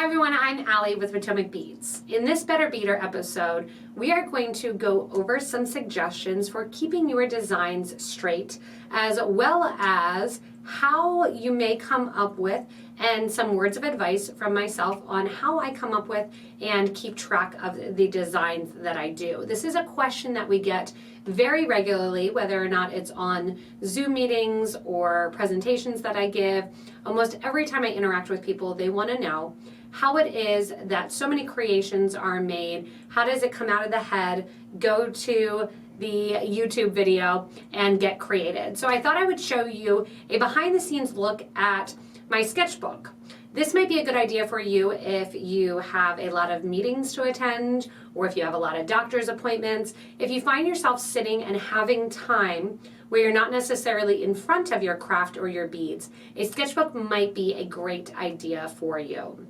everyone, I'm Allie with PotomacBeads. In this Better Beader episode, we are going to go over some suggestions for keeping your designs straight, as well as how you may come up with and some words of advice from myself on how I come up with and keep track of the designs that I do. This is a question that we get very regularly, whether or not it's on Zoom meetings or presentations that I give. Almost every time I interact with people, they want to know how it is that so many creations are made. How does it come out of the head, go to the YouTube video, and get created? So I thought I would show you a behind the scenes look at my sketchbook. This might be a good idea for you if you have a lot of meetings to attend, or if you have a lot of doctor's appointments. If you find yourself sitting and having time where you're not necessarily in front of your craft or your beads, a sketchbook might be a great idea for you.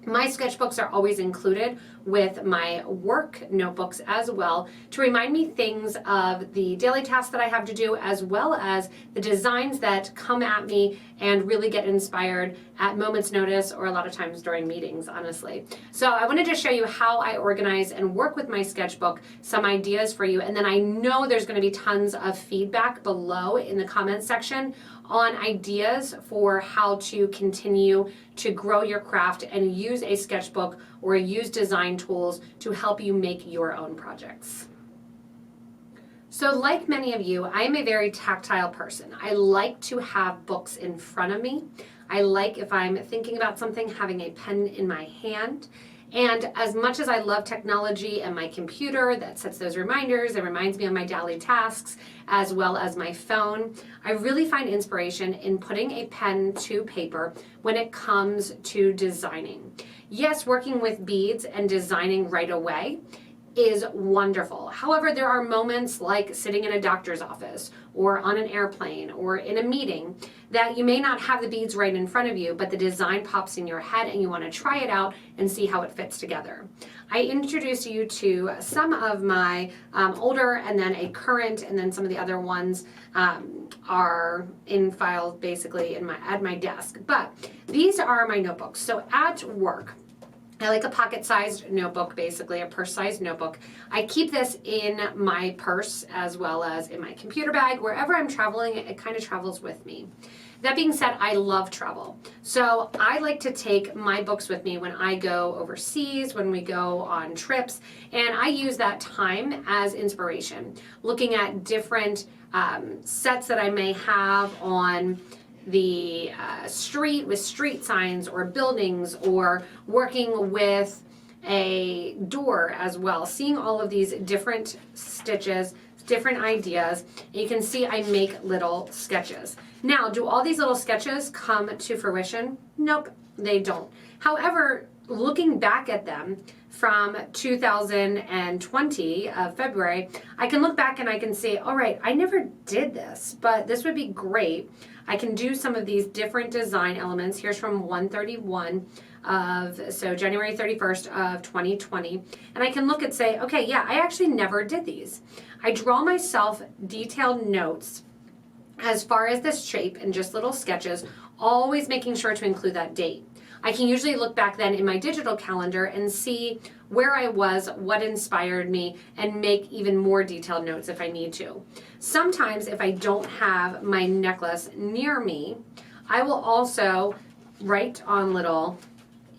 My sketchbooks are always included with my work notebooks as well to remind me things of the daily tasks that I have to do, as well as the designs that come at me and really get inspired at moment's notice, or a lot of times during meetings, honestly. So I wanted to show you how I organize and work with my sketchbook, some ideas for you, and then I know there's going to be tons of feedback below in the comments section on ideas for how to continue to grow your craft and use a sketchbook or use design tools to help you make your own projects. So like many of you, I am a very tactile person. I like to have books in front of me. I like, if I'm thinking about something, having a pen in my hand. And as much as I love technology and my computer that sets those reminders and reminds me of my daily tasks, as well as my phone, I really find inspiration in putting a pen to paper when it comes to designing. Yes, working with beads and designing right away is wonderful. However, there are moments like sitting in a doctor's office or on an airplane or in a meeting that you may not have the beads right in front of you, but the design pops in your head and you want to try it out and see how it fits together. I introduced you to some of my older, and then a current, and then some of the other ones are in files basically at my desk. But these are my notebooks. So at work, I like a pocket-sized notebook, basically a purse-sized notebook. I keep this in my purse as well as in my computer bag. Wherever I'm traveling, it kind of travels with me. That being said, I love travel. So I like to take my books with me when I go overseas, when we go on trips, and I use that time as inspiration, looking at different sets that I may have on the street with street signs or buildings, or working with a door as well, seeing all of these different stitches, different ideas. And you can see I make little sketches. Now, do all these little sketches come to fruition? Nope, they don't. However, looking back at them from 2020 of February, I can look back and I can say, all right, I never did this, but this would be great. I can do some of these different design elements. Here's from 131 so January 31st of 2020. And I can look and say, okay, yeah, I actually never did these. I draw myself detailed notes as far as this shape and just little sketches, always making sure to include that date. I can usually look back then in my digital calendar and see where I was, what inspired me, and make even more detailed notes if I need to. Sometimes if I don't have my necklace near me, I will also write on little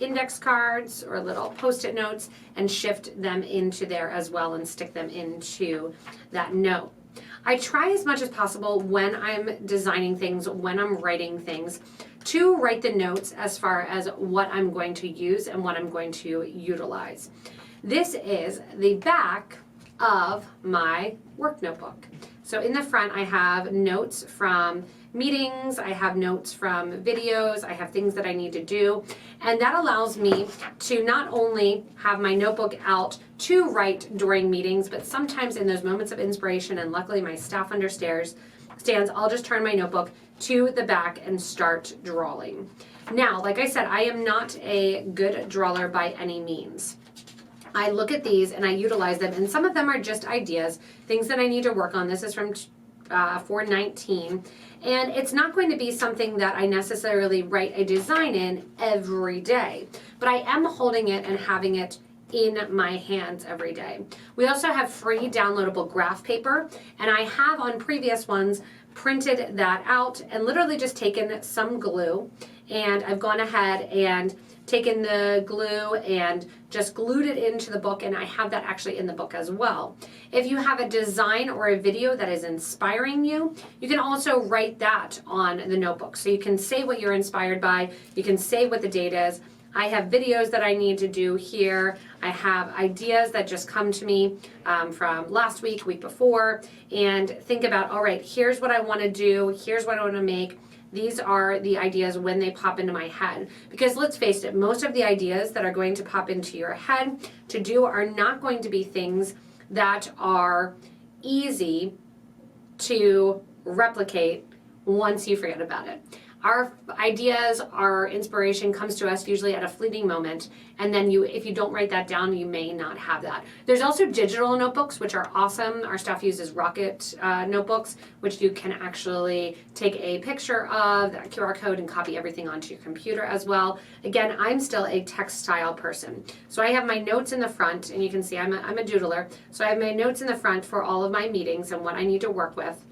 index cards or little post-it notes and shift them into there as well and stick them into that note. I try as much as possible when I'm designing things, when I'm writing things, to write the notes as far as what I'm going to use and what I'm going to utilize. This is the back of my work notebook. So in the front, I have notes from meetings, I have notes from videos, I have things that I need to do, and that allows me to not only have my notebook out to write during meetings, but sometimes in those moments of inspiration, and luckily my staff understands, I'll just turn my notebook to the back and start drawing. Now, like I said, I am not a good drawer by any means. I look at these and I utilize them, and some of them are just ideas, things that I need to work on. This is from 419. And it's not going to be something that I necessarily write a design in every day, but I am holding it and having it in my hands every day. We also have free downloadable graph paper, and I have on previous ones printed that out and literally just taken some glue, and I've gone ahead and taken the glue and just glued it into the book, and I have that actually in the book as well. If you have a design or a video that is inspiring you, you can also write that on the notebook. So you can say what you're inspired by, you can say what the date is. I have videos that I need to do here. I have ideas that just come to me from last week, week before, and think about, all right, here's what I want to do, here's what I want to make. These are the ideas when they pop into my head. Because let's face it, most of the ideas that are going to pop into your head to do are not going to be things that are easy to replicate once you forget about it. Our ideas, our inspiration comes to us usually at a fleeting moment, and then if you don't write that down, you may not have that. There's also digital notebooks, which are awesome. Our staff uses Rocket notebooks, which you can actually take a picture of, that QR code, and copy everything onto your computer as well. Again, I'm still a textile person. So I have my notes in the front, and you can see I'm a doodler. So I have my notes in the front for all of my meetings and what I need to work with.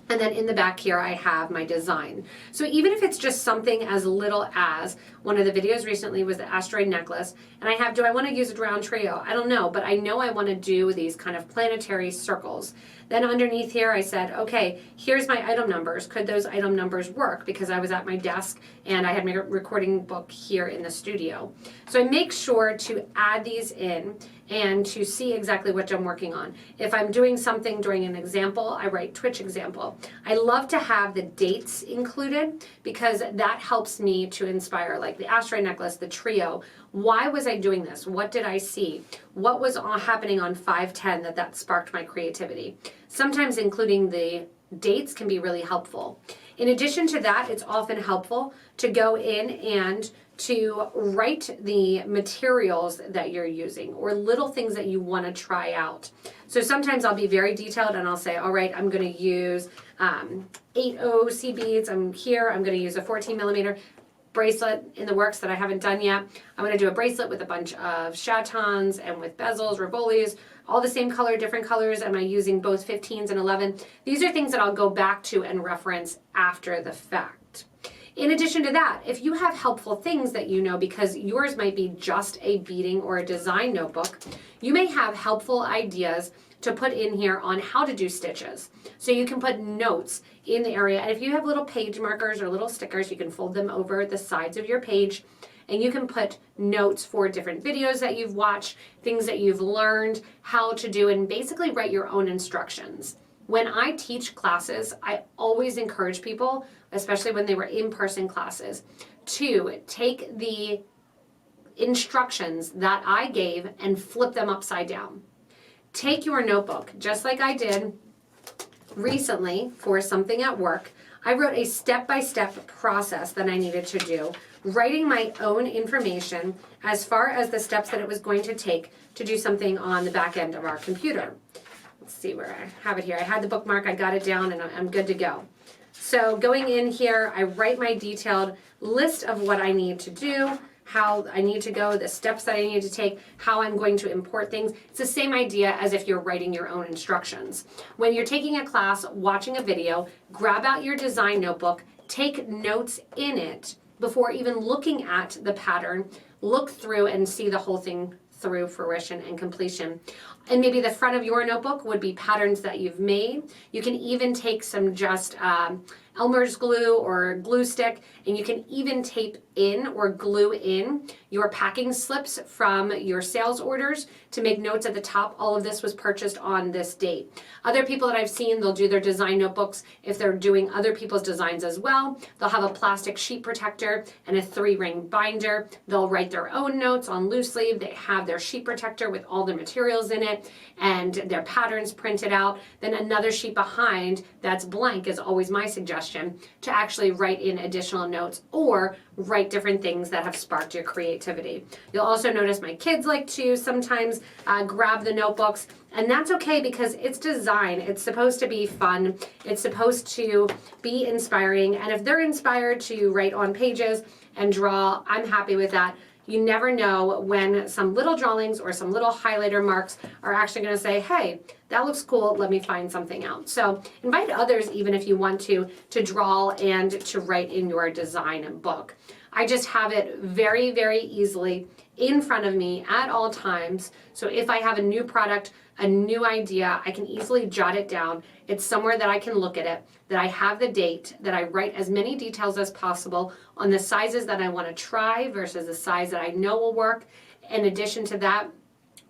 And then in the back here, I have my design. So even if it's just something as little as, one of the videos recently was the asteroid necklace, and I have, do I want to use a round trio? I don't know, but I know I want to do these kind of planetary circles. Then underneath here, I said, okay, here's my item numbers. Could those item numbers work? Because I was at my desk and I had my recording book here in the studio. So I make sure to add these in and to see exactly what I'm working on. If I'm doing something during an example, I write Twitch example. I love to have the dates included because that helps me to inspire, like the asteroid necklace, the trio. Why was I doing this? What did I see? What was happening on 5/10 that sparked my creativity? Sometimes including the dates can be really helpful. In addition to that, it's often helpful to go in and to write the materials that you're using or little things that you want to try out. So sometimes I'll be very detailed and I'll say, all right, I'm going to use 8O beads. I'm going to use a 14 millimeter bracelet in the works that I haven't done yet. I'm going to do a bracelet with a bunch of chatons and with bezels, rivolis, all the same color, different colors. Am I using both 15s and 11? These are things that I'll go back to and reference after the fact. In addition to that, if you have helpful things that you know, because yours might be just a beading or a design notebook, you may have helpful ideas to put in here on how to do stitches. So you can put notes in the area. And if you have little page markers or little stickers, you can fold them over the sides of your page. And you can put notes for different videos that you've watched, things that you've learned how to do, and basically write your own instructions. When I teach classes, I always encourage people, especially when they were in-person classes, to take the instructions that I gave and flip them upside down. Take your notebook, just like I did recently for something at work. I wrote a step-by-step process that I needed to do, writing my own information as far as the steps that it was going to take to do something on the back end of our computer. Let's see where I have it here. I had the bookmark, I got it down, and I'm good to go. So going in here, I write my detailed list of what I need to do, how I need to go, the steps that I need to take, how I'm going to import things. It's the same idea as if you're writing your own instructions. When you're taking a class, watching a video, grab out your design notebook, take notes in it before even looking at the pattern, look through and see the whole thing through fruition and completion. And maybe the front of your notebook would be patterns that you've made. You can even take some just Elmer's glue or glue stick, and you can even tape in or glue in your packing slips from your sales orders to make notes at the top. All of this was purchased on this date. Other people that I've seen, they'll do their design notebooks. If they're doing other people's designs as well, they'll have a plastic sheet protector and a 3-ring binder. They'll write their own notes on loose leaf. They have their sheet protector with all their materials in it and their patterns printed out. Then another sheet behind that's blank is always my suggestion to actually write in additional notes or write write different things that have sparked your creativity. You'll also notice my kids like to sometimes grab the notebooks, and that's okay because it's design. It's supposed to be fun. It's supposed to be inspiring, and if they're inspired to write on pages and draw, I'm happy with that. You never know when some little drawings or some little highlighter marks are actually going to say, hey, that looks cool, let me find something out. So invite others, even if you want to draw and to write in your design book. I just have it very, very easily in front of me at all times. So if I have a new product, a new idea, I can easily jot it down. It's somewhere that I can look at it, that I have the date, that I write as many details as possible on the sizes that I want to try versus the size that I know will work. In addition to that,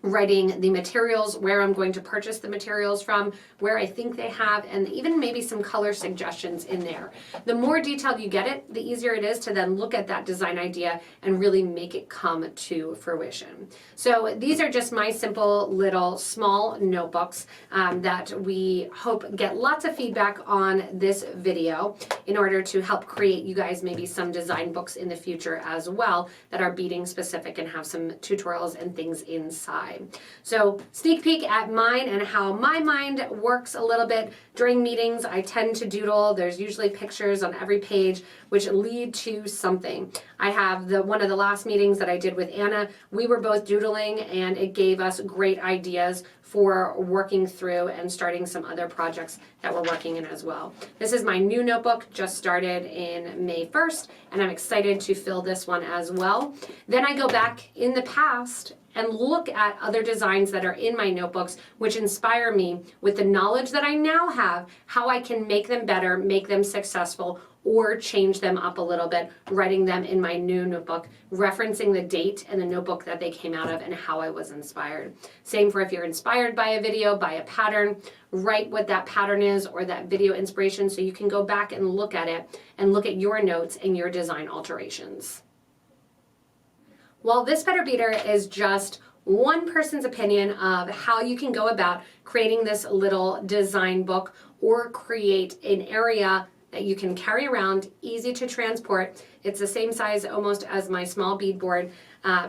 writing the materials, where I'm going to purchase the materials from, where I think they have, and even maybe some color suggestions in there. The more detailed you get it, the easier it is to then look at that design idea and really make it come to fruition. So these are just my simple little small notebooks that we hope get lots of feedback on this video in order to help create you guys maybe some design books in the future as well that are beading specific and have some tutorials and things inside. So sneak peek at mine and how my mind works a little bit. During meetings, I tend to doodle. There's usually pictures on every page which lead to something. I have one of the last meetings that I did with Anna, we were both doodling and it gave us great ideas for working through and starting some other projects that we're working in as well. This is my new notebook, just started in May 1st, and I'm excited to fill this one as well. Then I go back in the past and look at other designs that are in my notebooks which inspire me with the knowledge that I now have, how I can make them better, make them successful, or change them up a little bit, writing them in my new notebook, referencing the date and the notebook that they came out of and how I was inspired. Same for if you're inspired by a video, by a pattern, write what that pattern is or that video inspiration so you can go back and look at it and look at your notes and your design alterations. Well, this Better Beader is just one person's opinion of how you can go about creating this little design book or create an area that you can carry around, easy to transport. It's the same size almost as my small bead board,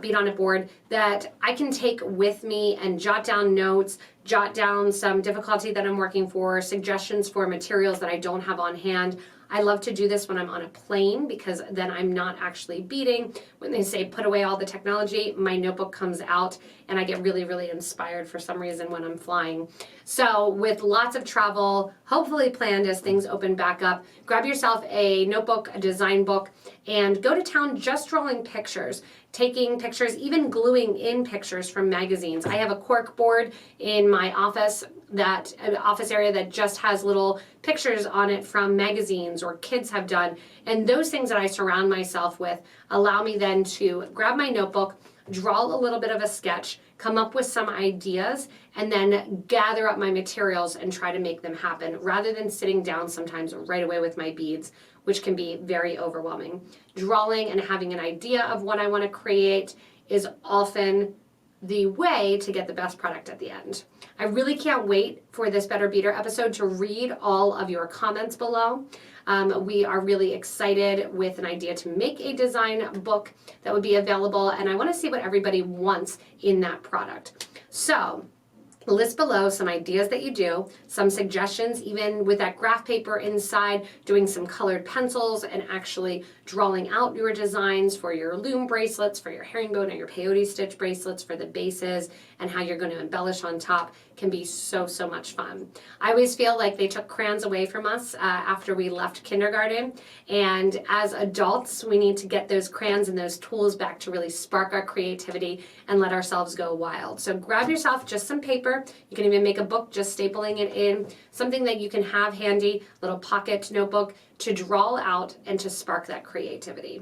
bead on a board that I can take with me and jot down notes, jot down some difficulty that I'm working for, suggestions for materials that I don't have on hand. I love to do this when I'm on a plane because then I'm not actually beading. When they say put away all the technology, my notebook comes out and I get really, really inspired for some reason when I'm flying. So with lots of travel, hopefully planned as things open back up, grab yourself a notebook, a design book, and go to town just drawing pictures, taking pictures, even gluing in pictures from magazines. I have a cork board in my office area that just has little pictures on it from magazines or kids have done. And those things that I surround myself with allow me then to grab my notebook, draw a little bit of a sketch, come up with some ideas, and then gather up my materials and try to make them happen rather than sitting down sometimes right away with my beads, which can be very overwhelming. Drawing and having an idea of what I want to create is often the way to get the best product at the end. I really can't wait for this Better Beader episode to read all of your comments below. We are really excited with an idea to make a design book that would be available, and I want to see what everybody wants in that product. So list below some ideas that you do, some suggestions, even with that graph paper inside, doing some colored pencils and actually drawing out your designs for your loom bracelets, for your herringbone or your peyote stitch bracelets, for the bases, and how you're going to embellish on top can be so, so much fun. I always feel like they took crayons away from us after we left kindergarten, and as adults, we need to get those crayons and those tools back to really spark our creativity and let ourselves go wild. So grab yourself just some paper. You can even make a book just stapling it in, something that you can have handy, little pocket notebook to draw out and to spark that creativity.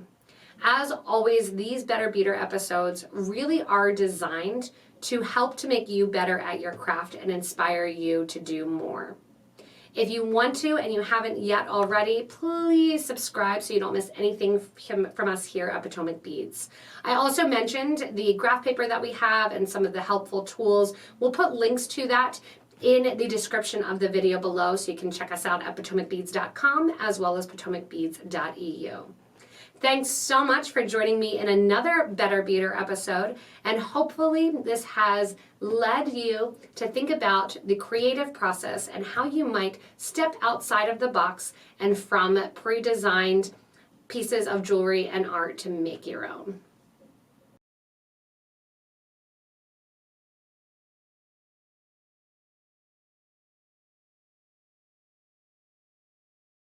As always, these Better Beader episodes really are designed to help to make you better at your craft and inspire you to do more. If you want to and you haven't yet already, please subscribe so you don't miss anything from us here at PotomacBeads. I also mentioned the graph paper that we have and some of the helpful tools. We'll put links to that in the description of the video below so you can check us out at PotomacBeads.com as well as PotomacBeads.eu. Thanks so much for joining me in another Better Beader episode, and hopefully this has led you to think about the creative process and how you might step outside of the box and from pre-designed pieces of jewelry and art to make your own.